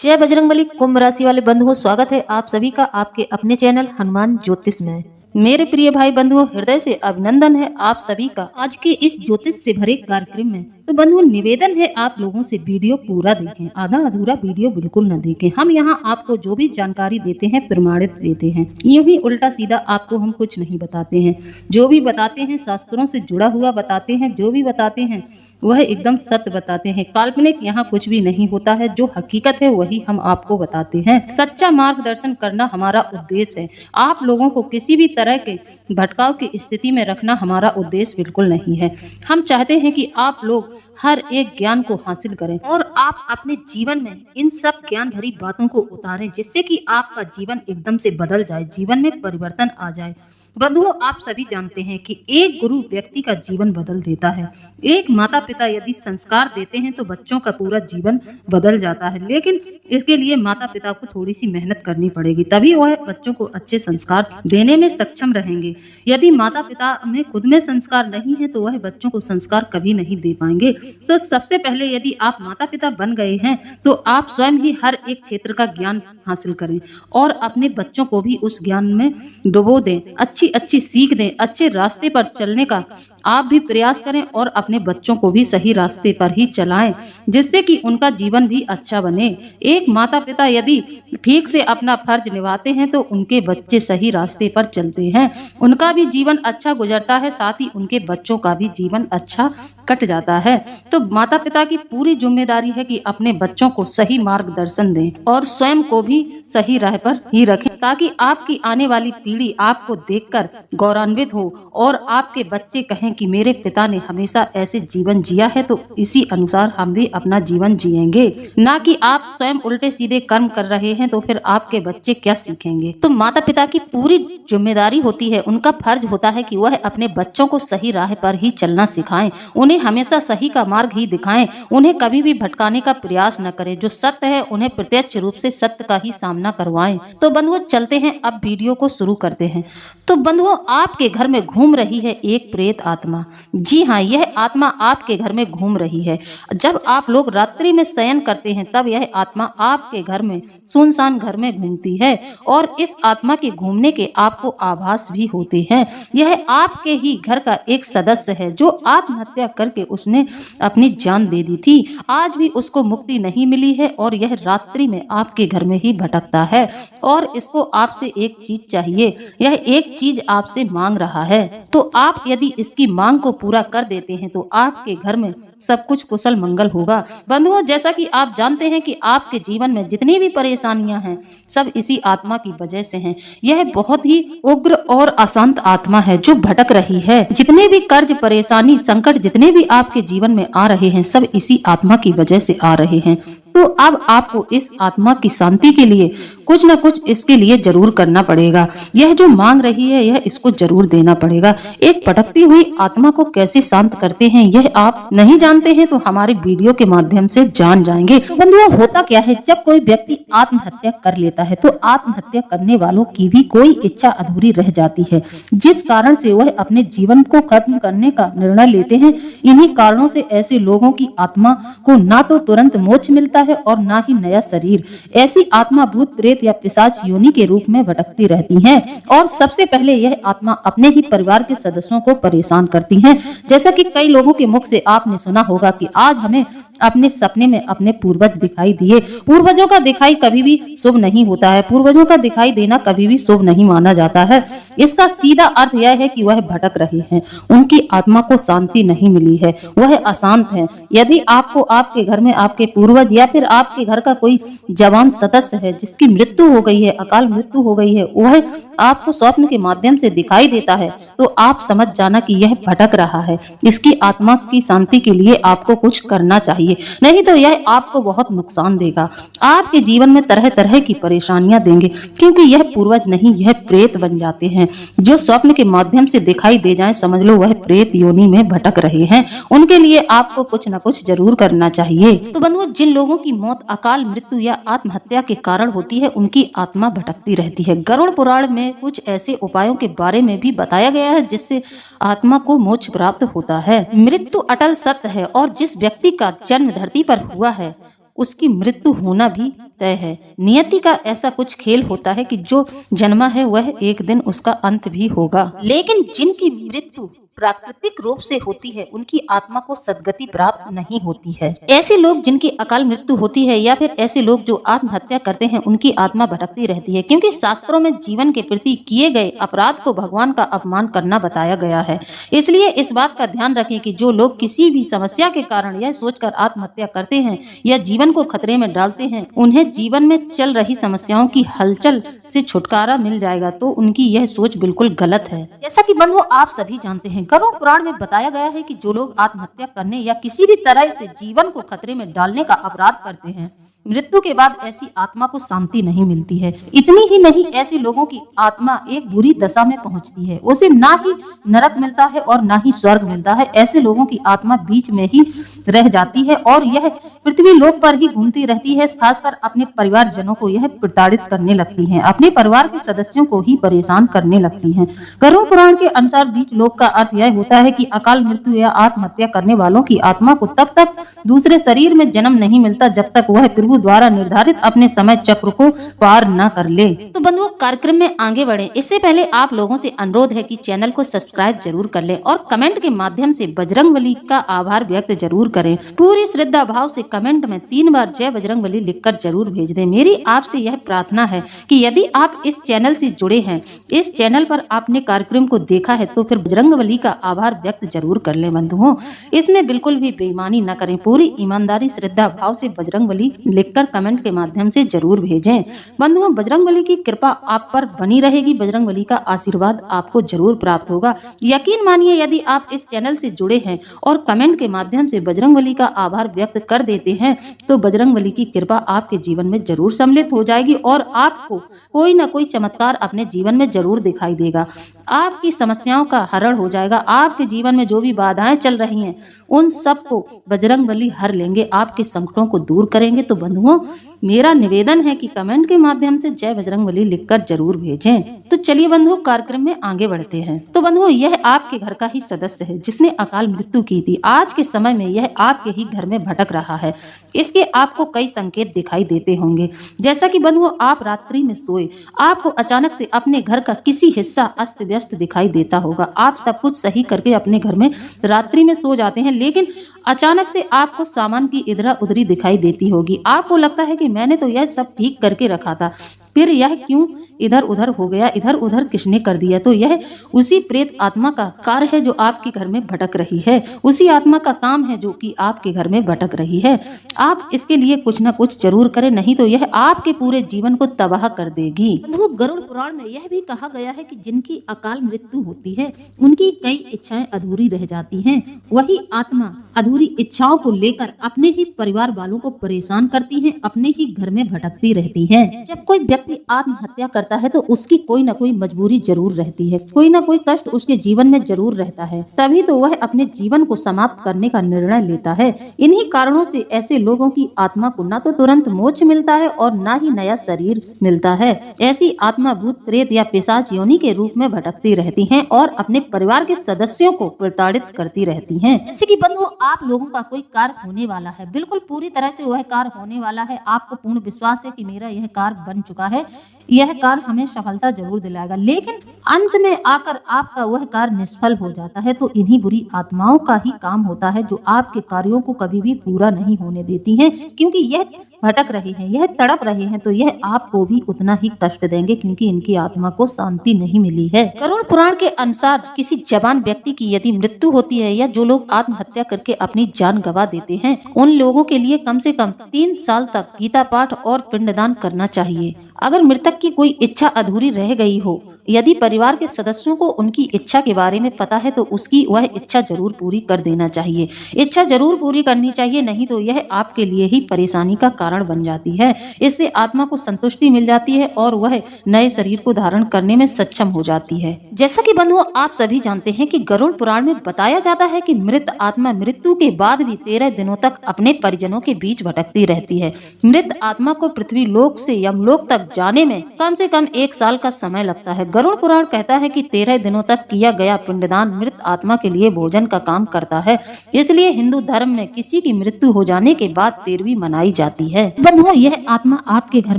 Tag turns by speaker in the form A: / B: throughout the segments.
A: जय बजरंगबली। कुंभ राशि वाले बंधुओं, स्वागत है आप सभी का आपके अपने चैनल हनुमान ज्योतिष में। मेरे प्रिय भाई बंधुओं, हृदय से अभिनंदन है आप सभी का आज के इस ज्योतिष से भरे कार्यक्रम में। तो बंधुओं, निवेदन है आप लोगों से वीडियो पूरा देखें, आधा अधूरा वीडियो बिल्कुल न देखें। हम यहाँ आपको जो भी जानकारी देते हैं प्रमाणित देते हैं, यूं ही उल्टा सीधा आपको हम कुछ नहीं बताते हैं। जो भी बताते हैं शास्त्रों से जुड़ा हुआ बताते हैं, जो भी बताते हैं वह एकदम सत्य बताते हैं। काल्पनिक यहाँ कुछ भी नहीं होता है, जो हकीकत है वही हम आपको बताते हैं। सच्चा मार्गदर्शन करना हमारा उद्देश्य है। आप लोगों को किसी भी तरह के भटकाव की स्थिति में रखना हमारा उद्देश्य बिल्कुल नहीं है। हम चाहते हैं कि आप लोग हर एक ज्ञान को हासिल करें और आप अपने जीवन में इन सब ज्ञान भरी बातों को उतारें, जिससे कि आपका जीवन एकदम से बदल जाए, जीवन में परिवर्तन आ जाए। बंधुओं, आप सभी जानते हैं कि एक गुरु व्यक्ति का जीवन बदल देता है। एक माता पिता यदि संस्कार देते हैं तो बच्चों का पूरा जीवन बदल जाता है, लेकिन इसके लिए माता पिता को थोड़ी सी मेहनत करनी पड़ेगी, तभी वह बच्चों को अच्छे संस्कार देने में सक्षम रहेंगे। यदि माता पिता में खुद में संस्कार नहीं है तो वह बच्चों को संस्कार कभी नहीं दे पाएंगे। तो सबसे पहले यदि आप माता पिता बन गए हैं तो आप स्वयं ही हर एक क्षेत्र का ज्ञान हासिल करें और अपने बच्चों को भी उस ज्ञान में डुबो दें, अच्छी सीख दें, अच्छे रास्ते पर चलने का आप भी प्रयास करें और अपने बच्चों को भी सही रास्ते पर ही चलाएं, जिससे कि उनका जीवन भी अच्छा बने। एक माता पिता यदि ठीक से अपना फर्ज निभाते हैं तो उनके बच्चे सही रास्ते पर चलते हैं, उनका भी जीवन अच्छा गुजरता है, साथ ही उनके बच्चों का भी जीवन अच्छा कट जाता है। तो माता पिता की पूरी जिम्मेदारी है कि अपने बच्चों को सही मार्गदर्शन दें और स्वयं को भी सही राह पर ही रखें, ताकि आपकी आने वाली पीढ़ी आपको देखकर गौरवान्वित हो और आपके बच्चे कहें कि मेरे पिता ने हमेशा ऐसे जीवन जिया है तो इसी अनुसार हम भी अपना जीवन जिएंगे। ना कि आप स्वयं उल्टे सीधे कर्म कर रहे हैं तो फिर आपके बच्चे क्या सीखेंगे। तो माता पिता की पूरी जिम्मेदारी होती है, उनका फर्ज होता है कि वह अपने बच्चों को सही राह पर ही चलना सिखाएं, उन्हें हमेशा सही का मार्ग ही दिखाएं, उन्हें कभी भी भटकाने का प्रयास न करें। जो सत्य है उन्हें प्रत्यक्ष रूप से सत्य का ही सामना करवाएं। तो बंधुओं, चलते हैं अब वीडियो को शुरू करते हैं। तो बंधुओं, आपके घर में घूम रही है एक प्रेत आत्मा। जी हाँ, यह आत्मा आपके घर में घूम रही है। जब आप लोग रात्रि में शयन करते हैं तब यह आत्मा आपके घर में सुनसान घर में घूमती है और इस आत्मा के घूमने के आपको आभास भी होते हैं। यह आपके ही घर का एक सदस्य है जो आत्महत्या करके उसने अपनी जान दे दी थी। आज भी उसको मुक्ति नहीं मिली है और यह रात्रि में आपके घर में ही भटकता है और इसको आपसे एक चीज चाहिए। यह एक चीज आपसे मांग रहा है, तो आप यदि इसकी मांग को पूरा कर देते हैं तो आपके घर में सब कुछ कुशल मंगल होगा। बंधुओं, जैसा कि आप जानते हैं कि आपके जीवन में जितनी भी परेशानियां हैं सब इसी आत्मा की वजह से हैं। यह बहुत ही उग्र और अशांत आत्मा है जो भटक रही है। जितने भी कर्ज, परेशानी, संकट जितने भी आपके जीवन में आ रहे हैं सब इसी आत्मा की वजह से आ रहे हैं। तो अब आपको इस आत्मा की शांति के लिए कुछ न कुछ इसके लिए जरूर करना पड़ेगा। यह जो मांग रही है यह इसको जरूर देना पड़ेगा। एक भटकती हुई आत्मा को कैसे शांत करते हैं यह आप नहीं जानते हैं तो हमारे वीडियो के माध्यम से जान जाएंगे। बंधुओं, होता क्या है, जब कोई व्यक्ति आत्महत्या कर लेता है तो आत्महत्या करने वालों की भी कोई इच्छा अधूरी रह जाती है, जिस कारण से वह अपने जीवन को खत्म करने का निर्णय लेते हैं। इन्हीं कारणों से ऐसे लोगों की आत्मा को ना तो तुरंत मोक्ष मिलता है और ना ही नया शरीर। ऐसी आत्मा भूत प्रेत या पिशाच योनि के रूप में भटकती रहती हैं और सबसे पहले यह आत्मा अपने ही परिवार के सदस्यों को परेशान करती हैं। जैसा कि कई लोगों के मुख से आपने सुना होगा कि आज हमें अपने सपने में अपने पूर्वज दिखाई दिए। पूर्वजों का दिखाई कभी भी शुभ नहीं होता है, पूर्वजों का दिखाई देना कभी भी शुभ नहीं माना जाता है। इसका सीधा अर्थ यह है कि वह भटक रहे हैं, उनकी आत्मा को शांति नहीं मिली है, वह अशांत है। यदि आपको आपके घर में आपके पूर्वज या फिर आपके घर का कोई जवान सदस्य है जिसकी मृत्यु हो गई है, अकाल मृत्यु हो गई है, वह आपको स्वप्न के माध्यम से दिखाई देता है तो आप समझ जाना कि यह भटक रहा है। इसकी आत्मा की शांति के लिए आपको कुछ करना चाहिए, नहीं तो यह आपको बहुत नुकसान देगा। आपके जीवन में तरह तरह की परेशानियां देंगे, क्योंकि यह पूर्वज नहीं, यह प्रेत बन जाते हैं। जो स्वप्न के माध्यम से दिखाई दे जाएं, समझ लो वह प्रेत योनि में भटक रहे हैं। उनके लिए आपको कुछ न कुछ जरूर करना चाहिए। तो बंधुओं, जिन लोगों की मौत अकाल मृत्यु या आत्महत्या के कारण होती है उनकी आत्मा भटकती रहती है। गरुड़ पुराण में कुछ ऐसे उपायों के बारे में भी बताया गया है जिससे आत्मा को मोक्ष प्राप्त होता है। मृत्यु अटल सत्य है और जिस व्यक्ति का जन्म धरती पर हुआ है उसकी मृत्यु होना भी तय है। नियति का ऐसा कुछ खेल होता है कि जो जन्मा है वह एक दिन उसका अंत भी होगा। लेकिन जिनकी मृत्यु प्राकृतिक रूप से होती है उनकी आत्मा को सद्गति प्राप्त नहीं होती है। ऐसे लोग जिनकी अकाल मृत्यु होती है या फिर ऐसे लोग जो आत्महत्या करते हैं उनकी आत्मा भटकती रहती है, क्योंकि शास्त्रों में जीवन के प्रति किए गए अपराध को भगवान का अपमान करना बताया गया है। इसलिए इस बात का ध्यान रखें कि जो लोग किसी भी समस्या के कारण यह सोचकर आत्महत्या करते हैं या जीवन को खतरे में डालते हैं उन्हें जीवन में चल रही समस्याओं की हलचल से छुटकारा मिल जाएगा, तो उनकी यह सोच बिल्कुल गलत है। जैसा कि बंधुओं आप सभी जानते हैं, गरुड़ पुराण में बताया गया है कि जो लोग आत्महत्या करने या किसी भी तरह से जीवन को खतरे में डालने का अपराध करते हैं मृत्यु के बाद ऐसी आत्मा को शांति नहीं मिलती है। इतनी ही नहीं, ऐसे लोगों की आत्मा एक बुरी दशा में पहुंचती है। उसे ना ही नरक मिलता है और ना ही स्वर्ग मिलता है। ऐसे लोगों की आत्मा बीच में ही रह जाती है और यह पृथ्वी लोक पर ही घूमती रहती है। खासकर अपने परिवार जनों को यह प्रताड़ित करने लगती है, अपने परिवार के सदस्यों को ही परेशान करने लगती है। गरुड़ पुराण के अनुसार बीच लोक का अर्थ यह होता है कि अकाल मृत्यु या आत्महत्या करने वालों की आत्मा को तब तक दूसरे शरीर में जन्म नहीं मिलता जब तक वह प्रभु द्वारा निर्धारित अपने समय चक्र को पार न कर ले। तो बंधुओं कार्यक्रम में आगे बढ़े इससे पहले आप लोगों से अनुरोध है कि चैनल को सब्सक्राइब जरूर कर लें और कमेंट के माध्यम से बजरंगबली का आभार व्यक्त जरूर करें। पूरी श्रद्धा भाव से कमेंट में 3 बार जय बजरंगबली लिखकर जरूर भेज दें। मेरी आपसे यह प्रार्थना है कि यदि आप इस चैनल से जुड़े हैं, इस चैनल पर आपने कार्यक्रम को देखा है, तो फिर बजरंगबली का आभार व्यक्त जरूर कर लें। बंधुओं इसमें बिल्कुल भी बेईमानी न करें, पूरी ईमानदारी श्रद्धा भाव से बजरंगबली लिखकर कमेंट के माध्यम से जरूर भेजें। बंधुओं बजरंगबली की कृपा आप पर बनी रहेगी, बजरंगबली का आशीर्वाद आपको जरूर प्राप्त होगा। यकीन मानिए यदि आप इस चैनल से जुड़े हैं और कमेंट के माध्यम से बजरंगबली का आभार व्यक्त कर देते हैं तो बजरंगबली की कृपा आपके जीवन में जरूर सम्मिलित हो जाएगी और आपको कोई न कोई चमत्कार अपने जीवन में जरूर दिखाई देगा। आपकी समस्याओं का हरण हो जाएगा। आपके जीवन में जो भी बाधाएं चल रही हैं उन सबको बजरंगबली हर लेंगे, आपके संकटों को दूर करेंगे। तो बंधुओं मेरा निवेदन है कि कमेंट के माध्यम से जय बजरंगबली लिखकर जरूर भेजें। तो चलिए बंधुओं कार्यक्रम में आगे बढ़ते हैं। तो बंधुओं यह आपके घर का ही सदस्य है जिसने अकाल मृत्यु की थी। आज के समय में यह आपके ही घर में भटक रहा है। इसके आपको कई संकेत दिखाई देते होंगे। जैसा कि बंधुओं आप रात्रि में सोए, आपको अचानक से अपने घर का किसी हिस्सा अस्त व्यस्त दिखाई देता होगा। आप सब कुछ सही करके अपने घर में रात्रि में सो जाते हैं, लेकिन अचानक से आपको सामान की इधर उधरी दिखाई देती होगी। आपको लगता है कि मैंने तो यह सब ठीक करके रखा था, फिर यह क्यों इधर उधर हो गया, इधर उधर किसने कर दिया। तो यह उसी प्रेत आत्मा का कार्य है जो आपके घर में भटक रही है, उसी आत्मा का काम है जो कि आपके घर में भटक रही है। आप इसके लिए कुछ न कुछ जरूर करें, नहीं तो यह आपके पूरे जीवन को तबाह कर देगी। गरुड़ पुराण में यह भी कहा गया है कि जिनकी अकाल मृत्यु होती है उनकी कई इच्छाएं अधूरी रह जाती हैं। वही आत्मा अधूरी इच्छाओं को लेकर अपने ही परिवार वालों को परेशान करती है, अपने ही घर में भटकती रहती है। जब कोई व्यक्ति आत्महत्या करता है तो उसकी कोई न कोई मजबूरी जरूर रहती है, कोई न कोई कष्ट उसके जीवन में जरूर रहता है, तभी तो वह अपने जीवन को समाप्त करने का निर्णय लेता है। इन्हीं कारणों से ऐसे लोगों की आत्मा को न तो तुरंत मोक्ष मिलता है और न ही नया शरीर मिलता है। ऐसी आत्मा भूत प्रेत या पिशाच योनि के रूप में भटकती रहती हैं और अपने परिवार के सदस्यों को प्रताड़ित करती रहती हैं। जैसे कि बंधुओं आप लोगों का कोई कार्य होने वाला है, बिल्कुल पूरी तरह से वह कार्य होने वाला है। आपको पूर्ण विश्वास है कि मेरा यह कार्य बन चुका है, यह कार्य हमें सफलता जरूर दिलाएगा, लेकिन अंत में आकर आपका वह कार्य निष्फल हो जाता है। तो इन्हीं बुरी आत्माओं का ही काम होता है जो आपके कार्यों को कभी भी पूरा नहीं होने देती हैं, क्योंकि यह भटक रहे हैं, यह तड़प रहे हैं, तो यह आपको भी उतना ही कष्ट देंगे क्योंकि इनकी आत्मा को शांति नहीं मिली है। गरुड़ पुराण के अनुसार किसी जवान व्यक्ति की यदि मृत्यु होती है या जो लोग आत्महत्या करके अपनी जान गंवा देते हैं उन लोगों के लिए कम से कम 3 साल तक गीता पाठ और पिंडदान करना चाहिए। अगर मृतक की कोई इच्छा अधूरी रह गई हो, यदि परिवार के सदस्यों को उनकी इच्छा के बारे में पता है तो उसकी वह इच्छा जरूर पूरी कर देना चाहिए। इच्छा जरूर पूरी करनी चाहिए, नहीं तो यह आपके लिए ही परेशानी का कारण बन जाती है। इससे आत्मा को संतुष्टि मिल जाती है और वह नए शरीर को धारण करने में सक्षम हो जाती है। जैसा कि बंधुओं आप सभी जानते हैं कि गरुड़ पुराण में बताया जाता है कि मृत आत्मा मृत्यु के बाद भी 13 दिनों तक अपने परिजनों के बीच भटकती रहती है। मृत आत्मा को पृथ्वी लोक से यमलोक तक जाने में कम से कम 1 साल का समय लगता है। गरुड़ पुराण कहता है कि 13 दिनों तक किया गया पिंडदान मृत आत्मा के लिए भोजन का काम करता है। इसलिए हिंदू धर्म में किसी की मृत्यु हो जाने के बाद 13वीं मनाई जाती है। बंधुओं, यह आत्मा आपके घर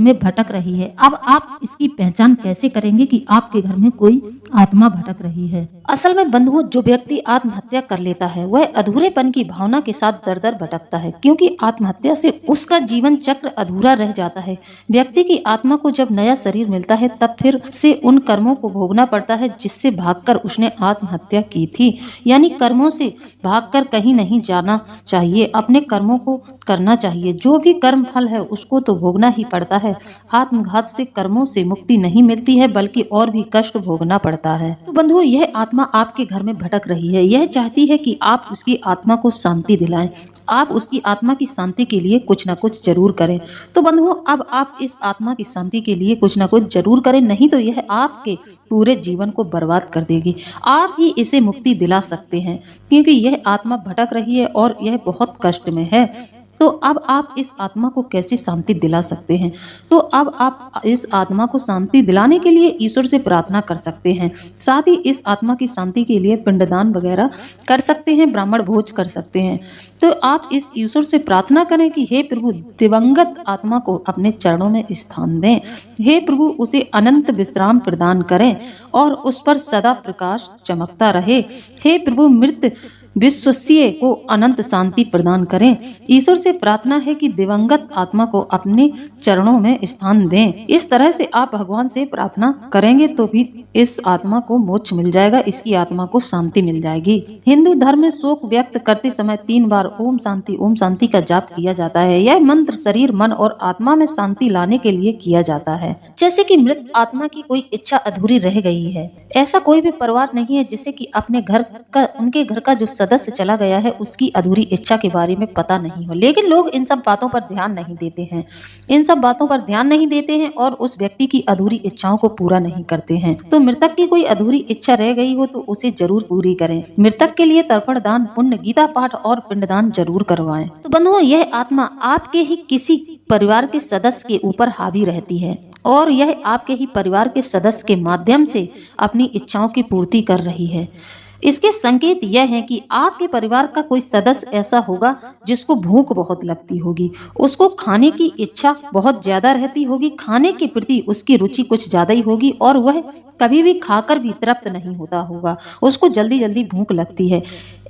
A: में भटक रही है। अब आप इसकी पहचान कैसे करेंगे कि आपके घर में कोई आत्मा भटक रही है? असल में बंधुओं, जो व्यक्ति आत्महत्या कर लेता है वह अधूरेपन की भावना के साथ दर दर भटकता है, क्योंकि आत्महत्या से उसका जीवन चक्र अधूरा रह जाता है। व्यक्ति की आत्मा को जब नया शरीर मिलता है तब फिर से उन कर्मों को भोगना पड़ता है जिससे भागकर उसने आत्महत्या की थी। यानी कर्मों से भागकर कहीं नहीं जाना चाहिए, अपने कर्मों को करना चाहिए। जो भी कर्म फल है उसको तो भोगना ही पड़ता है। आत्मघात से कर्मों से मुक्ति नहीं मिलती है बल्कि और भी कष्ट भोगना पड़ता है। तो बंधुओं, यह आत्मा आपके घर में भटक रही है। यह चाहती है कि आप उसकी आत्मा को शांति दिलाएं। आप उसकी आत्मा की शांति के लिए कुछ न कुछ जरूर करें। तो बंधुओं, अब आप इस आत्मा की शांति के लिए कुछ न कुछ जरूर करें, नहीं तो यह आपके पूरे जीवन को बर्बाद कर देगी। आप ही इसे मुक्ति दिला सकते हैं, क्योंकि यह आत्मा भटक रही है और यह बहुत कष्ट में है। तो अब आप इस आत्मा को कैसे शांति दिला सकते हैं? तो अब आप इस आत्मा को शांति दिलाने के लिए ईश्वर से प्रार्थना कर सकते हैं। साथ ही इस आत्मा की शांति के लिए पिंडदान वगैरह कर सकते हैं, ब्राह्मण भोज कर सकते हैं। तो आप इस ईश्वर से प्रार्थना करें कि हे प्रभु, दिवंगत आत्मा को अपने चरणों में स्थान दें। हे प्रभु, उसे अनंत विश्राम प्रदान करें और उस पर सदा प्रकाश चमकता रहे। हे प्रभु, मृत विश्वसीय को अनंत शांति प्रदान करें। ईश्वर से प्रार्थना है कि दिवंगत आत्मा को अपने चरणों में स्थान दें। इस तरह से आप भगवान से प्रार्थना करेंगे तो भी इस आत्मा को मोक्ष मिल जाएगा, इसकी आत्मा को शांति मिल जाएगी। हिंदू धर्म में शोक व्यक्त करते समय 3 बार ओम शांति का जाप किया जाता है। यह मंत्र शरीर, मन और आत्मा में शांति लाने के लिए किया जाता है। जैसे कि मृत आत्मा की कोई इच्छा अधूरी रह गई है। ऐसा कोई भी परिवार नहीं है जिसे कि अपने घर का, उनके घर का जो सदस्य चला गया है उसकी अधूरी इच्छा के बारे में पता नहीं हो, लेकिन लोग इन सब बातों पर ध्यान नहीं देते हैं। इन सब बातों पर ध्यान नहीं देते हैं और उस व्यक्ति की अधूरी इच्छाओं को पूरा नहीं करते हैं। तो मृतक की कोई अधूरी इच्छा रह गई हो तो उसे जरूर पूरी करें। मृतक के लिए तर्पण दान, पुण्य, गीता पाठ और पिंडदान जरूर करवाएं। तो बंधुओं, यह आत्मा आपके ही किसी परिवार के सदस्य के ऊपर हावी रहती है और यह आपके ही परिवार के सदस्य के माध्यम से अपनी इच्छाओं की पूर्ति कर रही है। इसके संकेत यह है कि आपके परिवार का कोई सदस्य ऐसा होगा जिसको भूख बहुत लगती होगी, उसको खाने की इच्छा बहुत ज्यादा रहती होगी, खाने के प्रति उसकी रुचि कुछ ज्यादा ही होगी और वह कभी भी खाकर भी तृप्त नहीं होता होगा, उसको जल्दी जल्दी भूख लगती है।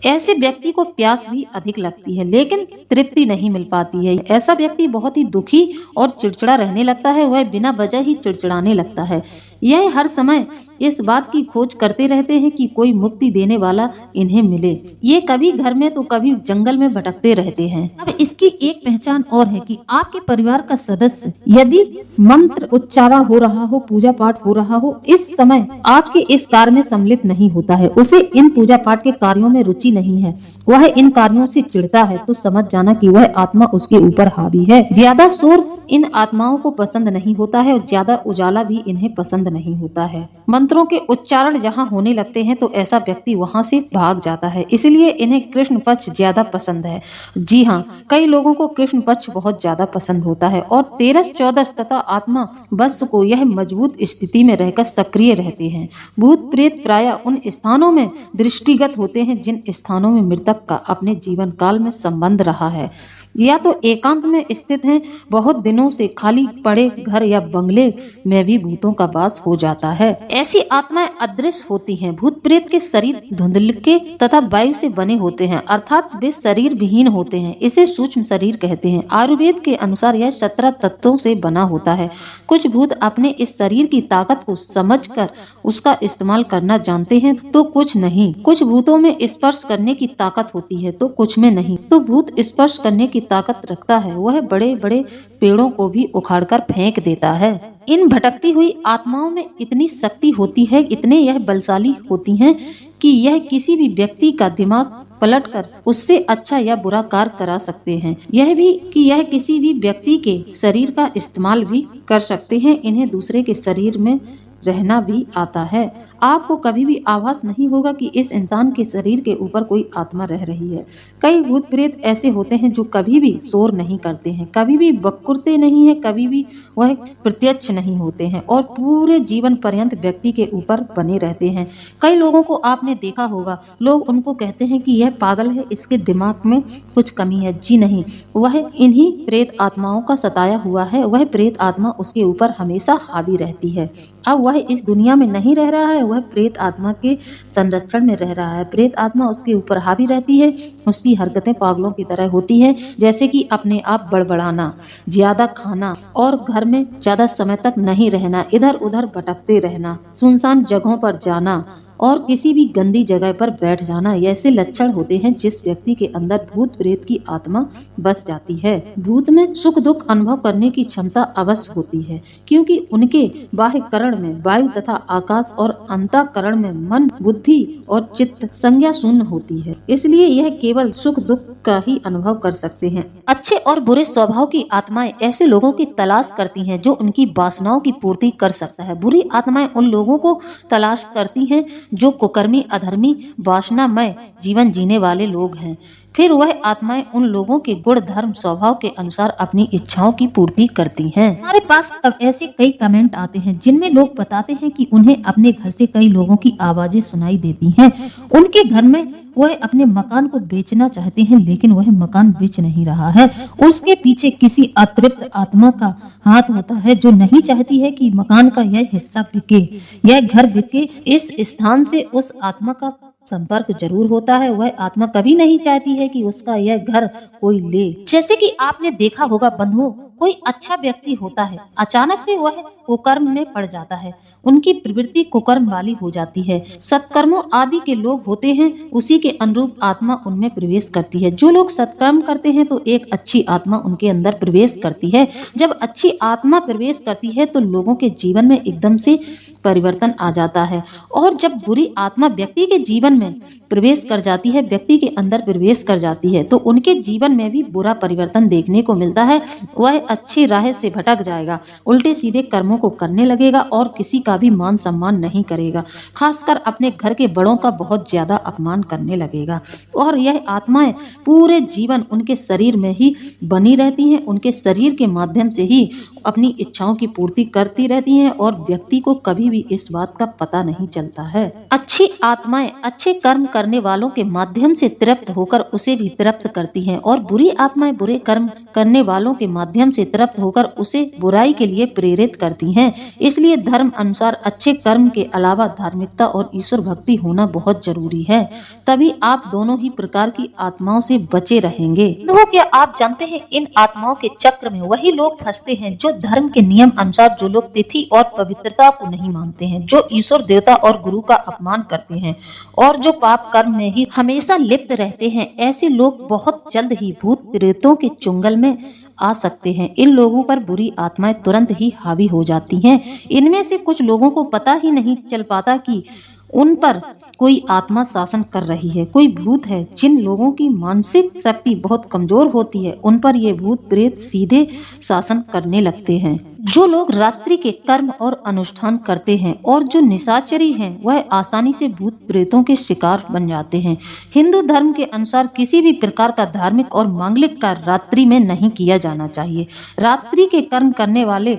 A: ऐसे व्यक्ति को प्यास भी अधिक लगती है लेकिन तृप्ति नहीं मिल पाती है। ऐसा व्यक्ति बहुत ही दुखी और चिड़चिड़ा रहने लगता है, वह बिना वजह ही चिड़चिड़ाने लगता है। यह हर समय इस बात की खोज करते रहते हैं कि कोई मुक्ति देने वाला इन्हें मिले। ये कभी घर में तो कभी जंगल में भटकते रहते हैं। अब इसकी एक पहचान और है कि आपके परिवार का सदस्य यदि मंत्र उच्चारण हो रहा हो, पूजा पाठ हो रहा हो, इस समय आपके इस कार्य में सम्मिलित नहीं होता है, उसे इन पूजा पाठ के कार्यों में रुचि नहीं है, वह इन कार्यों से चिढ़ता है, तो समझ जाना कि वह आत्मा उसके ऊपर हावी है। ज्यादा शोर इन आत्माओं को पसंद नहीं होता है और ज्यादा उजाला भी इन्हें पसंद नहीं होता है। मंत्रों के उच्चारण जहाँ होने लगते हैं तो ऐसा व्यक्ति वहाँ से भाग जाता है, इसलिए इन्हें कृष्ण पक्ष ज्यादा पसंद है। जी हाँ, कई लोगों को कृष्ण पक्ष बहुत ज्यादा पसंद होता है और 13-14 तथा आत्मा बस को यह मजबूत स्थिति में रहकर सक्रिय रहते हैं। भूत प्रेत प्रायः उन स्थानों में दृष्टिगत होते हैं जिन स्थानों में मृतक का अपने जीवन काल में संबंध रहा है, या तो एकांत में स्थित हैं। बहुत दिनों से खाली पड़े घर या बंगले में भी भूतों का वास हो जाता है। ऐसी आत्माएं अदृश्य होती हैं। भूत प्रेत के शरीर धुंधलके तथा वायु से बने होते हैं, अर्थात वे शरीर विहीन होते हैं। इसे सूक्ष्म शरीर कहते हैं। आयुर्वेद के अनुसार यह 17 तत्वों से बना होता है। कुछ भूत अपने इस शरीर की ताकत को समझकर उसका इस्तेमाल करना जानते हैं तो कुछ नहीं। कुछ भूतों में स्पर्श करने की ताकत होती है तो कुछ में नहीं। तो भूत स्पर्श करने की ताकत रखता है, वह बड़े बड़े पेड़ों को भी उखाड़कर फेंक देता है। इन भटकती हुई आत्माओं में इतनी शक्ति होती है, इतने यह बलशाली होती हैं कि यह किसी भी व्यक्ति का दिमाग पलटकर उससे अच्छा या बुरा कार्य करा सकते हैं। यह भी कि यह किसी भी व्यक्ति के शरीर का इस्तेमाल भी कर सकते हैं। इन्हें दूसरे के शरीर में रहना भी आता है। आपको कभी भी आभास नहीं होगा कि इस इंसान के शरीर के ऊपर कोई आत्मा रह रही है। कई भूत प्रेत ऐसे होते हैं जो कभी भी शोर नहीं करते हैं, कभी भी बकुरते नहीं हैं, कभी भी वह प्रत्यक्ष नहीं होते हैं और पूरे जीवन पर्यंत व्यक्ति के ऊपर बने रहते हैं। कई लोगों को आपने देखा होगा, लोग उनको कहते हैं कि यह पागल है, इसके दिमाग में कुछ कमी है। जी नहीं, वह इन्हीं प्रेत आत्माओं का सताया हुआ है। वह प्रेत आत्मा उसके ऊपर हमेशा हावी रहती है। अब वह इस दुनिया में नहीं रह रहा है, वह प्रेत आत्मा के संरक्षण में रह रहा है। प्रेत आत्मा उसके ऊपर हावी रहती है। उसकी हरकतें पागलों की तरह होती हैं, जैसे कि अपने आप बड़बड़ाना, ज्यादा खाना और घर में ज्यादा समय तक नहीं रहना, इधर उधर भटकते रहना, सुनसान जगहों पर जाना और किसी भी गंदी जगह पर बैठ जाना। ऐसे लक्षण होते हैं जिस व्यक्ति के अंदर भूत प्रेत की आत्मा बस जाती है। भूत में सुख दुख अनुभव करने की क्षमता अवश्य होती है, क्योंकि उनके बाह्यकरण में वायु तथा आकाश और अंतःकरण में मन, बुद्धि और चित्त संज्ञा शून्य होती है। इसलिए यह केवल सुख दुख का ही अनुभव कर सकते हैं। अच्छे और बुरे स्वभाव की आत्माएं ऐसे लोगों की तलाश करती हैं जो उनकी वासनाओं की पूर्ति कर सकता है। बुरी आत्माएं उन लोगों को तलाश करती हैं जो कुकर्मी, अधर्मी, वासनामय जीवन जीने वाले लोग हैं। फिर वह आत्माएं उन लोगों के गुण, धर्म, स्वभाव के अनुसार अपनी इच्छाओं की पूर्ति करती हैं। हमारे पास अब ऐसे कई कमेंट आते हैं जिनमें लोग बताते हैं कि उन्हें अपने घर से कई लोगों की आवाजें सुनाई देती हैं। उनके घर में वह अपने मकान को बेचना चाहते हैं, लेकिन वह मकान बेच नहीं रहा है। उसके पीछे किसी अतृप्त आत्मा का हाथ होता है जो नहीं चाहती है कि मकान का यह हिस्सा बिके, यह घर बिके। इस स्थान से उस आत्मा का संपर्क जरूर होता है। वह आत्मा कभी नहीं चाहती है कि उसका यह घर कोई ले। जैसे कि आपने देखा होगा बंधुओं, कोई अच्छा व्यक्ति होता है, अचानक से वह कुकर्म में पड़ जाता है, उनकी प्रवृत्ति कुकर्म वाली हो जाती है। सत्कर्मों आदि के लोग होते हैं, उसी के अनुरूप आत्मा उनमें प्रवेश करती है। जो लोग सत्कर्म करते हैं तो एक अच्छी आत्मा उनके अंदर प्रवेश करती है। जब अच्छी आत्मा प्रवेश करती है तो लोगों के जीवन में एकदम से परिवर्तन आ जाता है, और जब बुरी आत्मा व्यक्ति के जीवन में प्रवेश कर जाती है, व्यक्ति के अंदर प्रवेश कर जाती है, तो उनके जीवन में भी बुरा परिवर्तन देखने को मिलता है। वह अच्छी राह से भटक जाएगा, उल्टे सीधे कर्मों को करने लगेगा और किसी का भी मान सम्मान नहीं करेगा, खासकर अपने घर के बड़ों का बहुत ज्यादा अपमान करने लगेगा। और यह आत्माएं पूरे जीवन उनके शरीर में ही बनी रहती हैं, उनके शरीर के माध्यम से ही अपनी इच्छाओं की पूर्ति करती रहती हैं और व्यक्ति को कभी भी इस बात का पता नहीं चलता है। अच्छी आत्माएं अच्छे कर्म करने वालों के माध्यम से तृप्त होकर उसे भी तृप्त करती हैं, और बुरी आत्माएं बुरे कर्म करने वालों के माध्यम से तृप्त होकर उसे बुराई के लिए प्रेरित करती हैं। इसलिए धर्म अनुसार अच्छे कर्म के अलावा धार्मिकता और ईश्वर भक्ति होना बहुत जरूरी है, तभी आप दोनों ही प्रकार की आत्माओं से बचे रहेंगे। तो क्या आप जानते हैं, इन आत्माओं के चक्र में वही लोग फंसते हैं जो धर्म के नियम अनुसार, जो लोग तिथि और पवित्रता को नहीं मानते हैं, जो ईश्वर, देवता और गुरु का अपमान करते हैं और जो पाप कर्म में ही हमेशा लिप्त रहते हैं। ऐसे लोग बहुत जल्द ही भूत प्रेतों के चुंगल में आ सकते हैं। इन लोगों पर बुरी आत्माएं तुरंत ही हावी हो जाती हैं। इनमें से कुछ लोगों को पता ही नहीं चल पाता कि उन पर कोई आत्मा शासन कर रही है, कोई भूत है। जिन लोगों की मानसिक शक्ति बहुत कमजोर होती है, उन पर ये भूत प्रेत सीधे शासन करने लगते हैं। जो लोग रात्रि के कर्म और अनुष्ठान करते हैं और जो निशाचरी हैं, वह आसानी से भूत प्रेतों के शिकार बन जाते हैं। हिंदू धर्म के अनुसार किसी भी प्रकार का धार्मिक और मांगलिक कार्य रात्रि में नहीं किया जाना चाहिए। रात्रि के कर्म करने वाले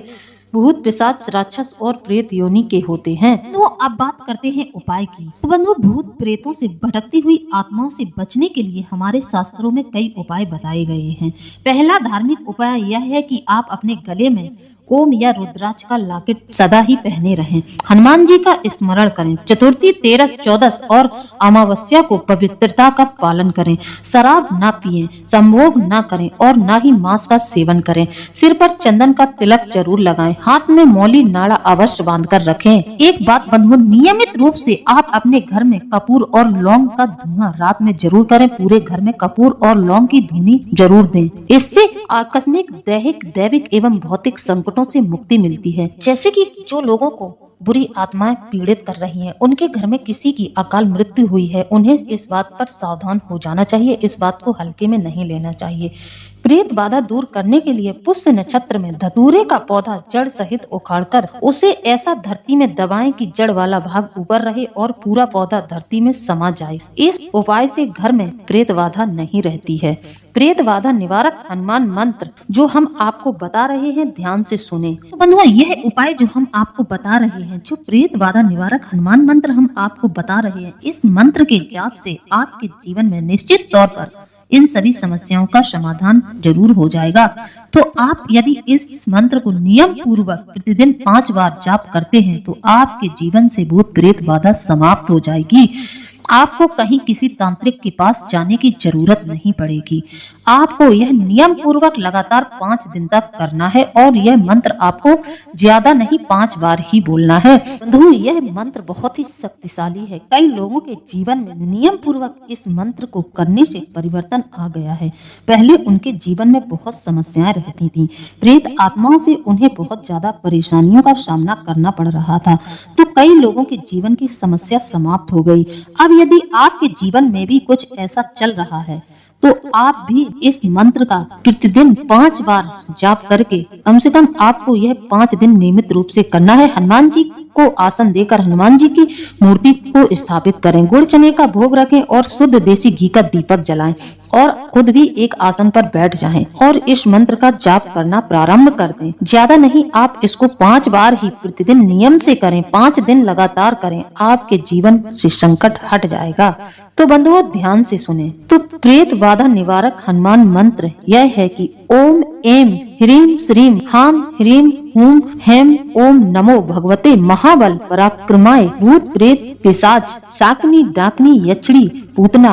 A: भूत, पिशाच, राक्षस और प्रेत योनि के होते हैं। तो अब बात करते हैं उपाय की। तो बंधुओं, भूत प्रेतों से भटकती हुई आत्माओं से बचने के लिए हमारे शास्त्रों में कई उपाय बताए गए हैं। पहला धार्मिक उपाय यह है कि आप अपने गले में ओम या रुद्राक्ष का लॉकेट सदा ही पहने रहें। हनुमान जी का स्मरण करें। चतुर्थी, 13, 14 और अमावस्या को पवित्रता का पालन करें। शराब ना पिएं, संभोग ना करें और ना ही मांस का सेवन करें। सिर पर चंदन का तिलक जरूर लगाएं। हाथ में मौली नाड़ा अवश्य बांध कर रखें। एक बात बंधुओं, नियमित रूप से आप अपने घर में कपूर और लौंग का धुआं रात में जरूर करें। पूरे घर में कपूर और लौंग की धुनी जरूर दें। इससे आकस्मिक दैहिक, दैविक एवं भौतिक संकटों से मुक्ति मिलती है। जैसे कि जो लोगों को बुरी आत्माएं पीड़ित कर रही हैं, उनके घर में किसी की अकाल मृत्यु हुई है, उन्हें इस बात पर सावधान हो जाना चाहिए, इस बात को हल्के में नहीं लेना चाहिए। प्रेत बाधा दूर करने के लिए पुष्य नक्षत्र में धतूरे का पौधा जड़ सहित उखाड़कर उसे ऐसा धरती में दबाएं कि जड़ वाला भाग ऊपर रहे और पूरा पौधा धरती में समा जाए। इस उपाय से घर में प्रेत बाधा नहीं रहती है। प्रेत बाधा निवारक हनुमान मंत्र जो हम आपको बता रहे हैं, ध्यान से सुने। तो बंधुओं, यह उपाय जो हम आपको बता रहे हैं, जो प्रेत बाधा निवारक हनुमान मंत्र हम आपको बता रहे हैं, इस मंत्र के जाप से आपके जीवन में निश्चित तौर पर इन सभी समस्याओं का समाधान जरूर हो जाएगा। तो आप यदि इस मंत्र को नियम पूर्वक प्रतिदिन 5 बार जाप करते हैं तो आपके जीवन से भूत प्रेत बाधा समाप्त हो जाएगी। आपको कहीं किसी तांत्रिक के पास जाने की जरूरत नहीं पड़ेगी। आपको यह नियम पूर्वक लगातार 5 दिन तक करना है और यह मंत्र आपको ज्यादा नहीं 5 बार ही बोलना है। बंधु, यह मंत्र बहुत ही शक्तिशाली है। कई लोगों के जीवन में नियम पूर्वक इस मंत्र को करने से परिवर्तन आ गया है। पहले उनके जीवन में बहुत समस्याएं रहती थी, प्रेत आत्माओं से उन्हें बहुत ज्यादा परेशानियों का सामना करना पड़ रहा था, तो कई लोगों के जीवन की समस्या समाप्त हो गई। अब यदि आपके जीवन में भी कुछ ऐसा चल रहा है तो आप भी इस मंत्र का प्रतिदिन 5 बार जाप करके कम से कम आपको यह 5 दिन नियमित रूप से करना है। हनुमान जी को आसन देकर हनुमान जी की मूर्ति को स्थापित करें, गुड़ चने का भोग रखें और शुद्ध देसी घी का दीपक जलाएं और खुद भी एक आसन पर बैठ जाएं और इस मंत्र का जाप करना प्रारंभ कर दें। ज्यादा नहीं, आप इसको 5 बार ही प्रतिदिन नियम से करें, 5 दिन लगातार करें, आपके जीवन से संकट हट जाएगा। तो बंधुओं, ध्यान से सुने। तो प्रेत बाधा निवारक हनुमान मंत्र यह है कि ओम एम ह्रीम श्रीम हाम ह्रीम हूम हेम ओम नमो भगवते महाबल पराक्रमाय भूत प्रेत पिशाच शाकनी डाकनी यक्षिणी पूतना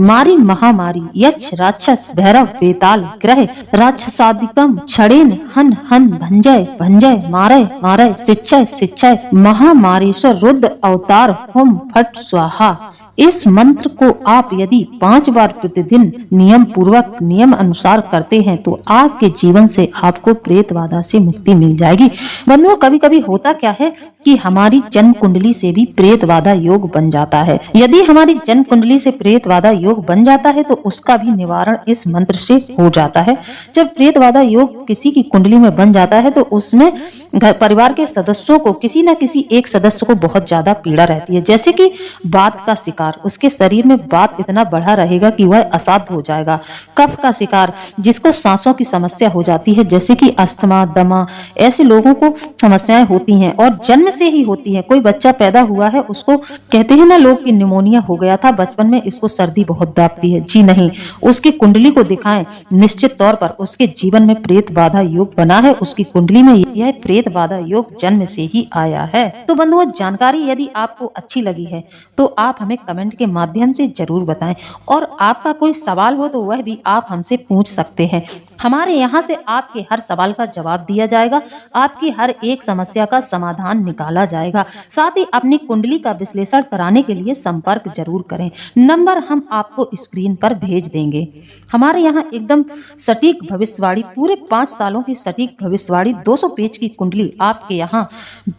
A: मारी महामारी यक्ष राक्षस भैरव बेताल ग्रह राक्षसादिकम क्षणेन हन हन भंजय भंजय मारय मारय शिक्षय शिक्षय महामारीश्वर रुद्र अवतार होम फट स्वाहा। इस मंत्र को आप यदि 5 बार प्रतिदिन नियम पूर्वक नियम अनुसार करते हैं तो आपके जीवन से आपको प्रेत बाधा से मुक्ति मिल जाएगी। बंधुओं, कभी कभी होता क्या है कि हमारी जन्म कुंडली से भी प्रेत बाधा योग बन जाता है। यदि हमारी जन्म कुंडली से प्रेत बाधा योग बन जाता है तो उसका भी निवारण इस मंत्र से हो जाता है। जब प्रेत बाधा योग किसी की कुंडली में बन जाता है तो उसमें घर परिवार के सदस्यों को किसी न किसी एक सदस्य को बहुत ज्यादा पीड़ा रहती है, जैसे कि बात का शिकार, उसके शरीर में बात इतना बढ़ा रहेगा कि वह असाध्य हो जाएगा। कफ का शिकार, जिसको सांसों की समस्या हो जाती है, जैसे कि अस्थमा दमा, ऐसे लोगों को समस्याएं होती हैं और जन्म से ही होती है। कोई बच्चा पैदा हुआ है, उसको कहते हैं ना लोग कि निमोनिया हो गया था बचपन में, इसको सर्दी बहुत दापती है। जी नहीं, उसकी कुंडली को दिखाएं, निश्चित तौर पर उसके जीवन में प्रेत बाधा योग बना है, उसकी कुंडली में यह प्रेत बाधा योग जन्म से ही आया है। तो बंधुओं, जानकारी यदि आपको अच्छी लगी है तो आप हमें कमेंट के माध्यम से जरूर बताएं और आपका कोई सवाल हो तो वह भी आप हमसे पूछ सकते हैं। हमारे यहाँ से आपके हर सवाल का जवाब दिया जाएगा, आपकी हर एक समस्या का समाधान निकाला जाएगा। साथ ही अपनी कुंडली का विश्लेषण कराने के लिए संपर्क जरूर करें, नंबर हम आपको स्क्रीन पर भेज देंगे। हमारे यहाँ एकदम सटीक भविष्यवाणी, पूरे 5 सालों की सटीक भविष्यवाणी 200 पेज की कुंडली आपके यहाँ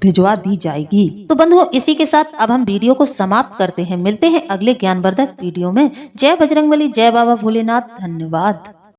A: भिजवा दी जाएगी। तो बंधुओं, इसी के साथ अब हम वीडियो को समाप्त करते हैं। मिलते हैं अगले ज्ञानवर्धक वीडियो में। जय बजरंगबली, जय बाबा भोलेनाथ, धन्यवाद।